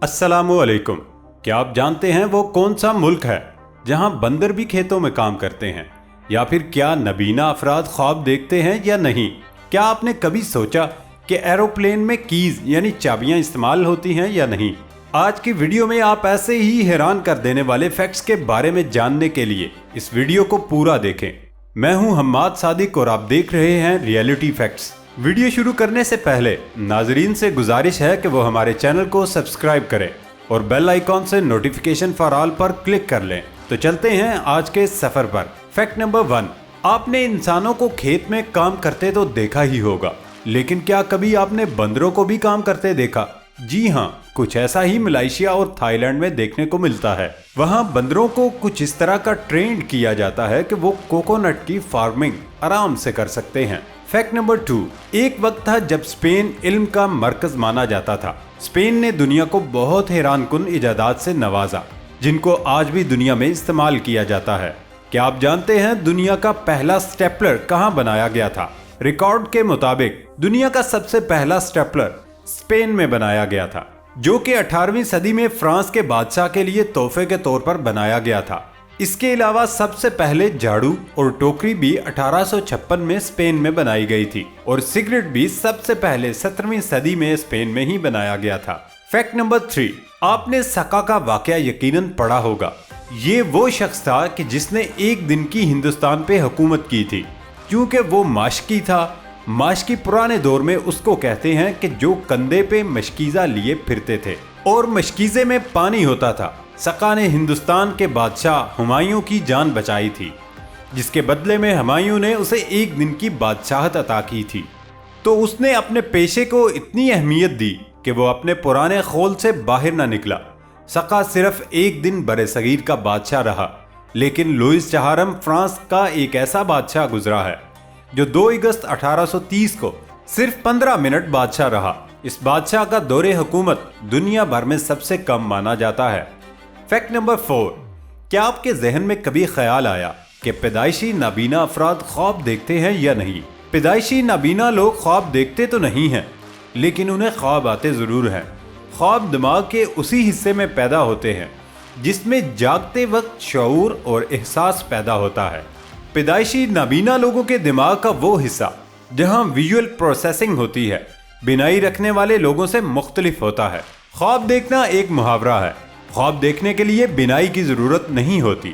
अस्सलाम वालेकुम। क्या आप जानते हैं वो कौन सा मुल्क है जहां बंदर भी खेतों में काम करते हैं? या फिर क्या नबीना अफराद ख्वाब देखते हैं या नहीं? क्या आपने कभी सोचा कि एरोप्लेन में कीज यानी चाबियां इस्तेमाल होती हैं या नहीं? आज की वीडियो में आप ऐसे ही हैरान कर देने वाले फैक्ट्स के बारे में जानने के लिए इस वीडियो को पूरा देखें। मैं हूं हम्माद सादिक और आप देख रहे हैं रियलिटी फैक्ट्स। वीडियो शुरू करने से पहले नाजरीन से गुजारिश है कि वो हमारे चैनल को सब्सक्राइब करें और बेल आइकॉन से नोटिफिकेशन फॉर ऑल पर क्लिक कर लें। तो चलते हैं आज के सफर पर। फैक्ट नंबर 1, आपने इंसानों को खेत में काम करते तो देखा ही होगा, लेकिन क्या कभी आपने बंदरों को भी काम करते देखा? जी हाँ, कुछ ऐसा ही मलेशिया और थाईलैंड में देखने को मिलता है। वहाँ बंदरों को कुछ इस तरह का ट्रेंड किया जाता है कि वो कोकोनट की फार्मिंग आराम से कर सकते हैं। फैक्ट नंबर 2, एक वक्त था जब स्पेन इल्म का मरकज माना जाता था। स्पेन ने दुनिया को बहुत हैरानकुन इजादात से नवाजा, जिनको आज भी दुनिया में इस्तेमाल किया जाता है। क्या आप जानते हैं दुनिया का पहला स्टेपलर कहाँ बनाया गया था? रिकॉर्ड के मुताबिक दुनिया का सबसे पहला स्टेपलर स्पेन में बनाया गया था, जो कि 18वीं सदी में फ्रांस के बादशाह के लिए तोहफे के तौर पर बनाया गया था। इसके अलावा सबसे पहले झाड़ू और टोकरी भी 1856 में स्पेन में बनाई गई थी और सिगरेट भी सबसे पहले 17वीं सदी में स्पेन में ही बनाया गया था। फैक्ट नंबर 3, आपने सका का वाकया यकीनन पढ़ा होगा। ये वो शख्स था कि जिसने एक दिन की हिंदुस्तान पे हुकूमत की थी, क्योंकि वो माशकी था। माशकी पुराने दौर में उसको कहते हैं कि जो कंधे पे मशकीज़ा लिए फिरते थे और मशकीज़े में पानी होता था। सका ने हिंदुस्तान के बादशाह हुमायूं की जान बचाई थी, जिसके बदले में हुमायूं ने उसे एक दिन की बादशाहत अता की थी। तो उसने अपने पेशे को इतनी अहमियत दी कि वो अपने पुराने खौल से बाहर न निकला। सका सिर्फ एक दिन बरे-सगीर का बादशाह रहा, लेकिन लुइस चहारम फ्रांस का एक ऐसा बादशाह गुजरा है जो 2 अगस्त 1830 को सिर्फ 15 मिनट बादशाह रहा। इस बादशाह का दौरे हुकूमत दुनिया भर में सबसे कम माना जाता है। फैक्ट नंबर 4, क्या आपके जहन में कभी ख्याल आया कि पैदाइशी नाबीना अफराद ख्वाब देखते हैं या नहीं? पैदाइशी नाबीना लोग ख्वाब देखते तो नहीं हैं, लेकिन उन्हें ख्वाब आते ज़रूर हैं। ख्वाब दिमाग के उसी हिस्से में पैदा होते हैं जिसमें जागते वक्त शऊर और एहसास पैदा होता है। पैदाइशी नाबीना लोगों के दिमाग का वो हिस्सा जहां विजुअल प्रोसेसिंग होती है, बिनाई रखने वाले लोगों से मुख्तलिफ होता है। ख्वाब देखना एक मुहावरा है। ख्वाब देखने के लिए बिनाई की ज़रूरत नहीं होती।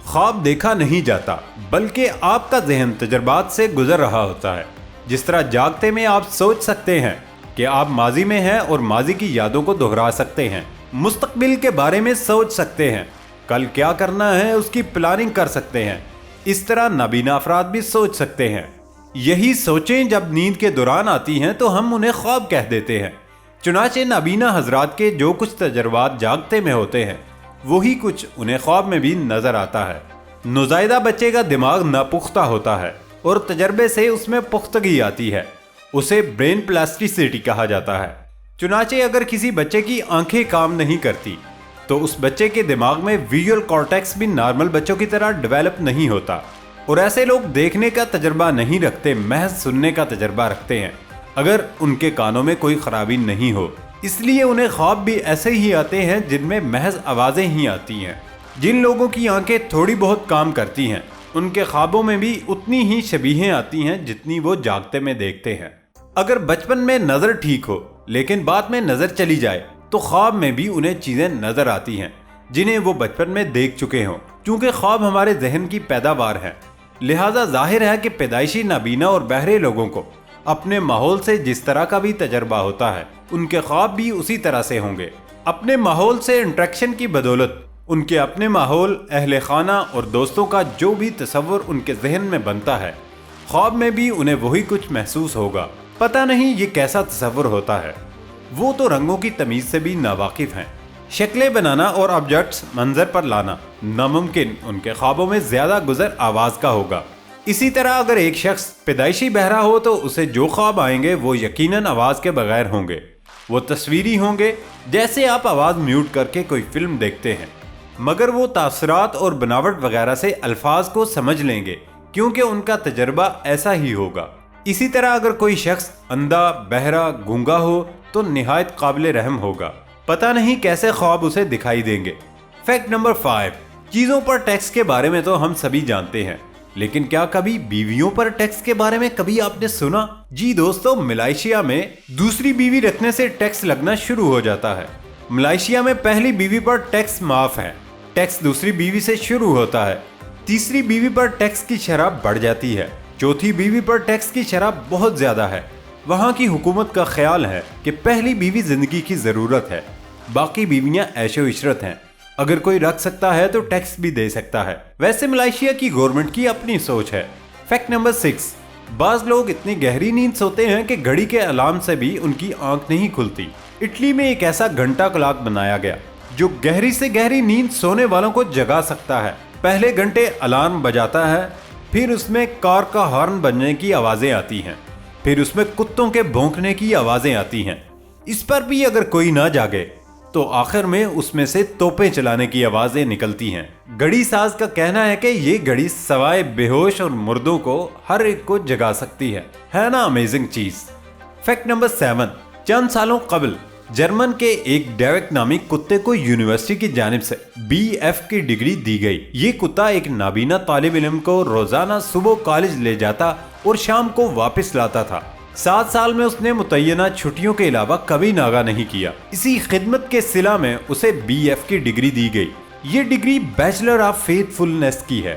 ख्वाब देखा नहीं जाता, बल्कि आपका जहन तजर्बात से गुजर रहा होता है। जिस तरह जागते में आप सोच सकते हैं कि आप माजी में हैं और माजी की यादों को दोहरा सकते हैं, मुस्तकबिल के बारे में सोच सकते हैं, कल क्या करना है उसकी प्लानिंग कर सकते हैं। इस तरह नाबीना अफराद भी सोच सकते हैं। यही सोचें जब नींद के दौरान आती हैं तो हम उन्हें ख्वाब कह देते हैं। चुनाचे नाबीना हजरात के जो कुछ तजर्बात जागते में होते हैं, वही कुछ उन्हें ख्वाब में भी नजर आता है। नौज़ायदा बच्चे का दिमाग नापुख्ता होता है और तजर्बे से उसमें पुख्तगी आती है। उसे ब्रेन प्लास्टिसिटी कहा जाता है। चुनाचे अगर किसी बच्चे की आंखें काम नहीं करती तो उस बच्चे के दिमाग में विजुअल कॉर्टेक्स भी नॉर्मल बच्चों की तरह डेवलप नहीं होता और ऐसे लोग देखने का तजर्बा नहीं रखते, महज सुनने का तजर्बा रखते हैं, अगर उनके कानों में कोई खराबी नहीं हो। इसलिए उन्हें ख्वाब भी ऐसे ही आते हैं जिनमें महज आवाज़ें ही आती हैं। जिन लोगों की आंखें थोड़ी बहुत काम करती हैं, उनके ख्वाबों में भी उतनी ही शबीहें आती हैं जितनी वो जागते में देखते हैं। अगर बचपन में नज़र ठीक हो लेकिन बाद में नज़र चली जाए तो ख्वाब में भी उन्हें चीज़ें नज़र आती हैं जिन्हें वो बचपन में देख चुके हों। क्योंकि ख्वाब हमारे जहन की पैदावार है, लिहाजा जाहिर है कि पैदाइशी नाबीना और बहरे लोगों को अपने माहौल से जिस तरह का भी तजर्बा होता है, उनके ख्वाब भी उसी तरह से होंगे। अपने माहौल से इंट्रैक्शन की बदौलत उनके अपने माहौल, अहले खाना और दोस्तों का जो भी तसव्वुर उनके जहन में बनता है, ख्वाब में भी उन्हें वही कुछ महसूस होगा। पता नहीं ये कैसा तसव्वुर होता है। वो तो रंगों की तमीज़ से भी नावाकिफ हैं। शक्लें बनाना और ऑब्जेक्ट्स मंजर पर लाना नामुमकिन उनके ख्वाबों में ज़्यादा गुजर आवाज़ का होगा। इसी तरह अगर एक शख्स पैदाइशी बहरा हो तो उसे जो ख्वाब आएंगे वो यकीनन आवाज़ के बगैर होंगे। वो तस्वीरी होंगे, जैसे आप आवाज़ म्यूट करके कोई फिल्म देखते हैं, मगर वो तासरात और बनावट वगैरह से अल्फाज को समझ लेंगे क्योंकि उनका तजर्बा ऐसा ही होगा। इसी तरह अगर कोई शख्स अंधा, बहरा, गूंगा हो तो निहायत काबिल रहम होगा। पता नहीं कैसे ख्वाब उसे दिखाई देंगे। फैक्ट नंबर 5, चीजों पर टैक्स के बारे में तो हम सभी जानते हैं, लेकिन क्या कभी बीवियों पर टैक्स के बारे में कभी आपने सुना? जी दोस्तों, मलेशिया में दूसरी बीवी रखने से टैक्स लगना शुरू हो जाता है। मलेशिया में पहली बीवी पर टैक्स माफ है, टैक्स दूसरी बीवी से शुरू होता है, तीसरी बीवी पर टैक्स की शरह बढ़ जाती है, चौथी बीवी पर टैक्स की शरह बहुत ज्यादा है। वहाँ की हुकूमत का ख्याल है कि पहली बीवी जिंदगी की जरूरत है, बाकी बीवियां ऐशो इशरत हैं, अगर कोई रख सकता है तो टैक्स भी दे सकता है। वैसे मलेशिया की गवर्नमेंट की अपनी सोच है। फैक्ट नंबर 6, बाज लोग इतनी गहरी नींद सोते हैं कि घड़ी के अलार्म से भी उनकी आंख नहीं खुलती। इटली में एक ऐसा घंटा क्लॉक बनाया गया जो गहरी से गहरी नींद सोने वालों को जगा सकता है। पहले घंटे अलार्म बजाता है, फिर उसमें कार का हॉर्न बजने की आवाजें आती हैं, फिर उसमें कुत्तों के भौंकने की आवाजें आती हैं। इस पर भी अगर कोई ना जागे तो आखिर में उसमें से तोपें चलाने की आवाजें निकलती हैं। घड़ी साज का कहना है कि ये घड़ी सवाए बेहोश और मुर्दों को हर एक को जगा सकती है ना अमेजिंग चीज। फैक्ट नंबर 7, चंद सालों कबल जर्मन के एक डेविक नामी कुत्ते को यूनिवर्सिटी की जानिब से BF की डिग्री दी गई। ये कुत्ता एक नाबीना तालिब इल्म को रोजाना सुबह कॉलेज ले जाता और शाम को वापस लाता था। 7 साल में उसने मुतय्यना छुट्टियों के अलावा कभी नागा नहीं किया। इसी खिदमत के सिला में उसे BF की डिग्री दी गई। ये डिग्री बैचलर ऑफ फेथफुलनेस की है।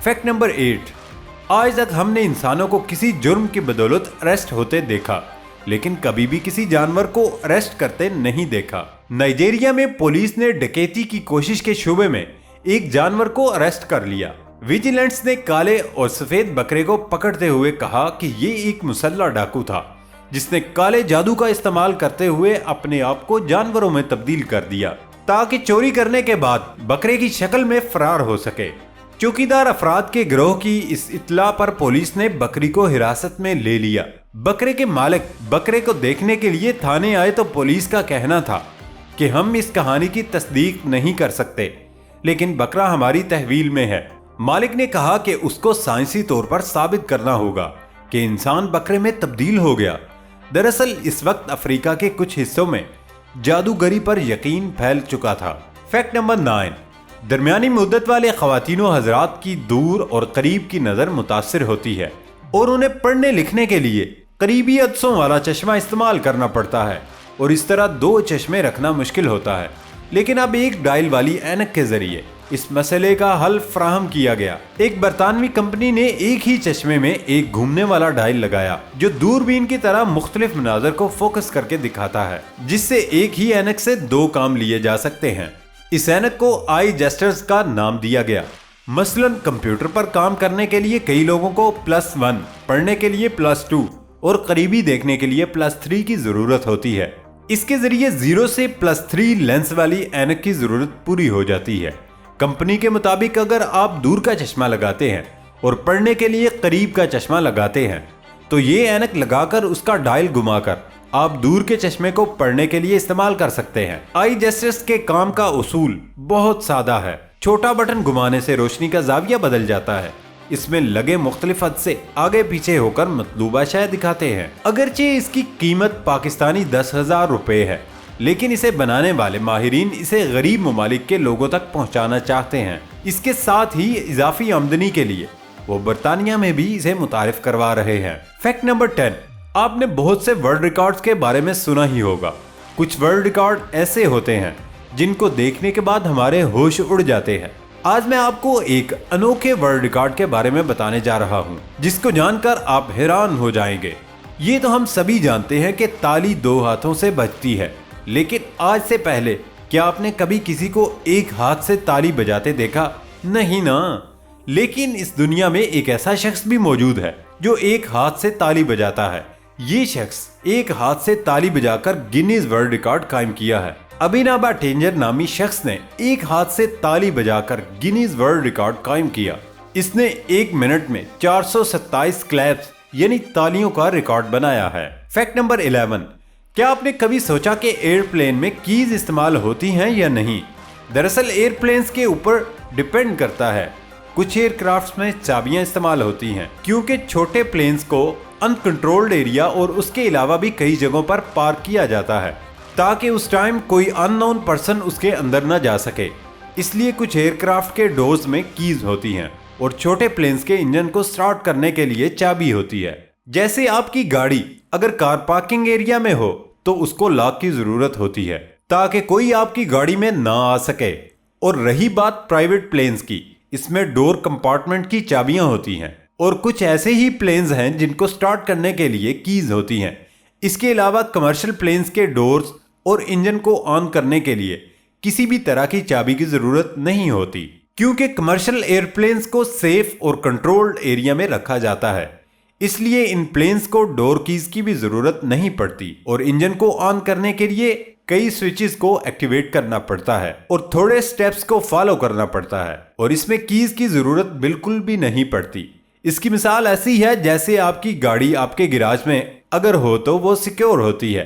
फैक्ट नंबर 8, आज तक हमने इंसानों को किसी जुर्म की बदौलत अरेस्ट होते देखा, लेकिन कभी भी किसी जानवर को अरेस्ट करते नहीं देखा। नाइजीरिया में पुलिस ने डकैती की कोशिश के शुबे में एक जानवर को अरेस्ट कर लिया। विजिलेंट्स ने काले और सफेद बकरे को पकड़ते हुए कहा कि ये एक मुसल्ला डाकू था जिसने काले जादू का इस्तेमाल करते हुए अपने आप को जानवरों में तब्दील कर दिया ताकि चोरी करने के बाद बकरे की शक्ल में फरार हो सके। चौकीदार अफराद के गिरोह की इस इत्तला पर पुलिस ने बकरी को हिरासत में ले लिया। बकरे के मालिक बकरे को देखने के लिए थाने आए तो पुलिस का कहना था कि हम इस कहानी की तस्दीक नहीं कर सकते, लेकिन बकरा हमारी तहवील में है। मालिक ने कहा कि उसको साइंसी तौर पर साबित करना होगा कि इंसान बकरे में तब्दील हो गया। दरअसल इस वक्त अफ्रीका के कुछ हिस्सों में जादूगरी पर यकीन फैल चुका था। फैक्ट नंबर 9, दरमियानी मुद्दत वाले ख्वातीनो हजरात की दूर और करीब की नजर मुतासिर होती है और उन्हें पढ़ने लिखने के लिए करीबी अदसों वाला चश्मा इस्तेमाल करना पड़ता है और इस तरह 2 चश्मे रखना मुश्किल होता है। लेकिन अब एक डायल वाली ऐनक के जरिए इस मसले का हल फ्राहम किया गया। एक बरतानवी कंपनी ने एक ही चश्मे में एक घूमने वाला डायल लगाया जो दूरबीन की तरह मुख्तलिफ मनाजर को फोकस करके दिखाता है, जिससे एक ही ऐनक से 2 काम लिए जा सकते हैं। इस ऐनक को आई जेस्टर्स का नाम दिया गया। मसलन कंप्यूटर पर काम करने के लिए कई लोगों को +1, पढ़ने के लिए +2 और करीबी देखने के लिए +3 की जरूरत होती है। इसके जरिए 0 से +3 लेंस वाली ऐनक की जरूरत पूरी हो जाती है। कंपनी के मुताबिक अगर आप दूर का चश्मा लगाते हैं और पढ़ने के लिए करीब का चश्मा लगाते हैं तो ये ऐनक लगाकर उसका डायल घुमाकर आप दूर के चश्मे को पढ़ने के लिए इस्तेमाल कर सकते हैं। आई जेस्टर्स के काम का उसूल बहुत सादा है। छोटा बटन घुमाने से रोशनी का जाविया बदल जाता है। इसमें लगे मुख्तलिफ हद से आगे पीछे होकर मतलूबा शय दिखाते हैं। अगरचे इसकी कीमत पाकिस्तानी 10,000 रुपए है, लेकिन इसे बनाने वाले माहिरीन इसे गरीब ममालिक के लोगों तक पहुंचाना चाहते हैं। इसके साथ ही इजाफी आमदनी के लिए वो बरतानिया में भी इसे मुतारिफ करवा रहे हैं। फैक्ट नंबर 10, आपने बहुत से वर्ल्ड रिकॉर्ड्स के बारे में सुना ही होगा। कुछ वर्ल्ड रिकॉर्ड ऐसे होते हैं जिनको देखने के बाद हमारे होश उड़ जाते हैं। आज मैं आपको एक अनोखे वर्ल्ड रिकॉर्ड के बारे में बताने जा रहा हूँ जिसको जानकर आप हैरान हो जाएंगे। ये तो हम सभी जानते हैं कि ताली 2 हाथों से बजती है, लेकिन आज से पहले क्या आपने कभी किसी को एक हाथ से ताली बजाते देखा? नहीं ना। लेकिन इस दुनिया में एक ऐसा शख्स भी मौजूद है जो एक हाथ से ताली बजाता है। ये शख्स एक हाथ से ताली बजाकर गिनीज वर्ल्ड रिकॉर्ड कायम किया है। अभिनव टेंजर नामी शख्स ने एक हाथ से ताली बजाकर गिनीज वर्ल्ड रिकॉर्ड कायम किया। इसने 1 मिनट में 427 क्लैप्स यानी तालियों का रिकॉर्ड बनाया है। फैक्ट नंबर 11, क्या आपने कभी सोचा कि एयरप्लेन में कीज इस्तेमाल होती हैं या नहीं? दरअसल एयरप्लेन्स के ऊपर डिपेंड करता है। कुछ एयरक्राफ्ट्स में चाबियां इस्तेमाल होती हैं क्योंकि छोटे प्लेन्स को अनकंट्रोल्ड एरिया और उसके अलावा भी कई जगहों पर पार्क किया जाता है। تاکہ اس ٹائم کوئی ان نون پرسن اس کے اندر نہ جا سکے۔ اس لیے کچھ ایئر کرافٹ کے ڈورز میں کیز ہوتی ہیں اور چھوٹے پلینز کے انجن کو سٹارٹ کرنے کے لیے چابی ہوتی ہے۔ جیسے آپ کی گاڑی اگر کار پارکنگ ایریا میں ہو تو اس کو لاک کی ضرورت ہوتی ہے تاکہ کوئی آپ کی گاڑی میں نہ آ سکے۔ اور رہی بات پرائیویٹ پلینز کی، اس میں ڈور کمپارٹمنٹ کی چابیاں ہوتی ہیں اور کچھ ایسے ہی پلینز ہیں جن کو سٹارٹ کرنے کے لیے کیز ہوتی ہیں۔ اس کے علاوہ کمرشل پلینز کے ڈورز اور انجن کو آن کرنے کے لیے کسی بھی طرح کی چابی کی ضرورت نہیں ہوتی، کیونکہ کمرشل ایئر پلینز کو سیف اور کنٹرولڈ ایریا میں رکھا جاتا ہے۔ اس لیے ان پلینز کو ڈور کیز کی بھی ضرورت نہیں پڑتی اور انجن کو آن کرنے کے لیے کئی سوئچز کو ایکٹیویٹ کرنا پڑتا ہے اور تھوڑے سٹیپس کو فالو کرنا پڑتا ہے، اور اس میں کیز کی ضرورت بالکل بھی نہیں پڑتی۔ اس کی مثال ایسی ہے جیسے آپ کی گاڑی آپ کے گراج میں اگر ہو تو وہ سیکیور ہوتی ہے،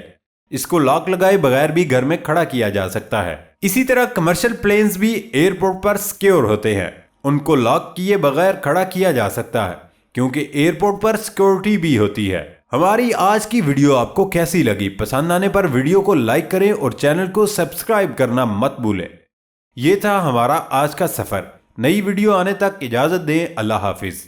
اس کو لاک لگائے بغیر بھی گھر میں کھڑا کیا جا سکتا ہے۔ اسی طرح کمرشل پلینز بھی ایئرپورٹ پر سیکیور ہوتے ہیں، ان کو لاک کیے بغیر کھڑا کیا جا سکتا ہے کیونکہ ایئرپورٹ پر سیکیورٹی بھی ہوتی ہے۔ ہماری آج کی ویڈیو آپ کو کیسی لگی؟ پسند آنے پر ویڈیو کو لائک کریں اور چینل کو سبسکرائب کرنا مت بھولیں۔ یہ تھا ہمارا آج کا سفر۔ نئی ویڈیو آنے تک اجازت دیں۔ اللہ حافظ۔